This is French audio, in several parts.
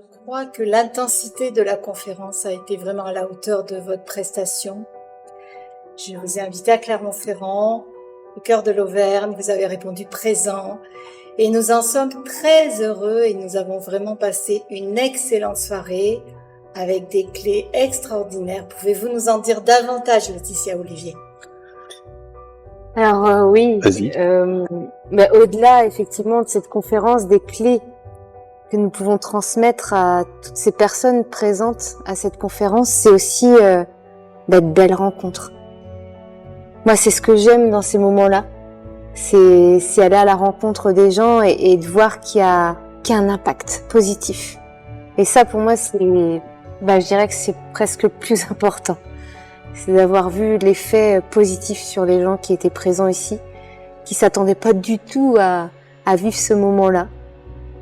crois que l'intensité de la conférence a été vraiment à la hauteur de votre prestation. Je vous ai invité à Clermont-Ferrand, au cœur de l'Auvergne, vous avez répondu présent et nous en sommes très heureux et nous avons vraiment passé une excellente soirée avec des clés extraordinaires. Pouvez-vous nous en dire davantage, Laetitia Olivier? Alors oui, Vas-y. Au-delà effectivement de cette conférence, des clés que nous pouvons transmettre à toutes ces personnes présentes à cette conférence, c'est aussi de belles rencontres. Moi, c'est ce que j'aime dans ces moments-là, c'est aller à la rencontre des gens et de voir qu'il y a un impact positif. Et ça, pour moi, je dirais que c'est presque le plus important. C'est d'avoir vu l'effet positif sur les gens qui étaient présents ici, qui s'attendaient pas du tout à vivre ce moment-là.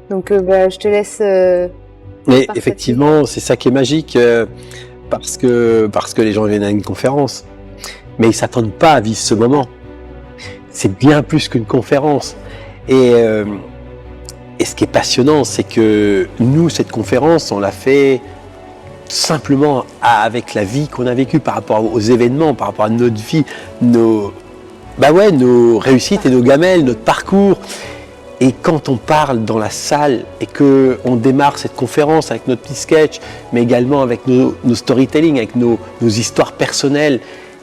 Donc, je te laisse. Mais effectivement, c'est ça qui est magique, parce que les gens viennent à une conférence, mais ils s'attendent pas à vivre ce moment. C'est bien plus qu'une conférence. Et ce qui est passionnant, c'est que nous, cette conférence, on l'a fait simplement avec la vie qu'on a vécue par rapport aux événements, par rapport à notre vie, nos réussites et nos gamelles, notre parcours. Et quand on parle dans la salle et qu'on démarre cette conférence avec notre petit sketch, mais également avec nos storytelling, avec nos histoires personnelles,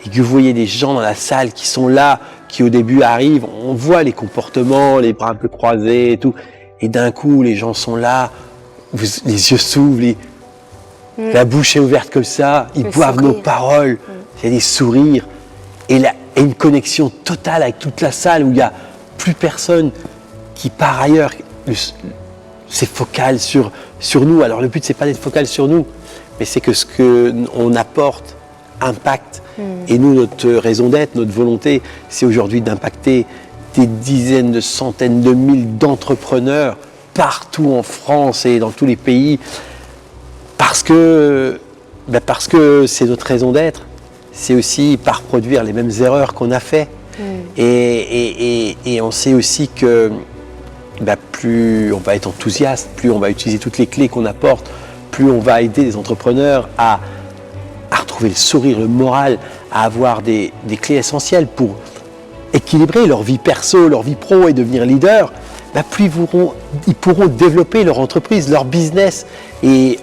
et que vous voyez des gens dans la salle qui sont là, qui au début arrivent, on voit les comportements, les bras un peu croisés et tout, et d'un coup les gens sont là, les yeux s'ouvrent, la bouche est ouverte comme ça, ils boivent nos paroles, il y a des sourires, et une connexion totale avec toute la salle où il n'y a plus personne qui par ailleurs c'est focal sur nous. Alors le but c'est pas d'être focal sur nous, mais c'est que ce qu'on apporte impacte. Et nous, notre raison d'être, notre volonté, c'est aujourd'hui d'impacter des dizaines de centaines de mille d'entrepreneurs partout en France et dans tous les pays, parce que c'est notre raison d'être. C'est aussi par produire les mêmes erreurs qu'on a fait. Et on sait aussi que plus on va être enthousiaste, plus on va utiliser toutes les clés qu'on apporte, plus on va aider les entrepreneurs à retrouver le sourire, le moral, à avoir des clés essentielles pour équilibrer leur vie perso, leur vie pro et devenir leader, plus ils pourront développer leur entreprise, leur business. Et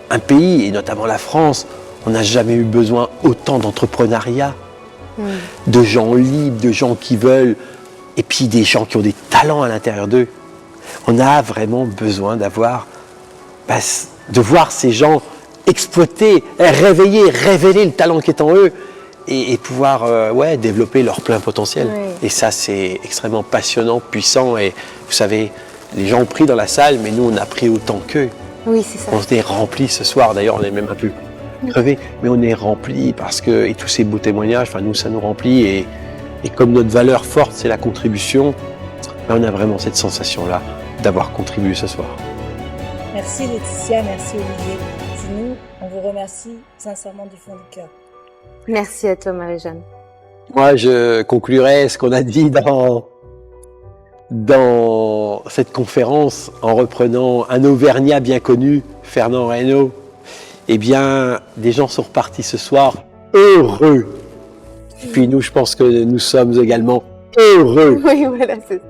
un pays, et notamment la France, on n'a jamais eu besoin autant d'entrepreneuriat, de gens libres, de gens qui veulent, et puis des gens qui ont des talents à l'intérieur d'eux. On a vraiment besoin de voir ces gens exploiter, révéler le talent qui est en eux et pouvoir développer leur plein potentiel. Et ça, c'est extrêmement passionnant, puissant. Et vous savez, les gens ont pris dans la salle, mais nous, on a pris autant qu'eux. Oui, c'est ça. On s'est remplis ce soir. D'ailleurs, on est même un peu crevés, mais on est remplis et tous ces beaux témoignages, nous, ça nous remplit. Et comme notre valeur forte, c'est la contribution, on a vraiment cette sensation-là d'avoir contribué ce soir. Merci Laetitia, merci Olivier. Nous, on vous remercie sincèrement du fond du cœur. Merci à toi, Marie-Jeanne. Moi, je conclurai ce qu'on a dit dans cette conférence en reprenant un Auvergnat bien connu, Fernand Reynaud. Eh bien, des gens sont repartis ce soir heureux. Puis nous, je pense que nous sommes également heureux. Oui, voilà, c'est ça.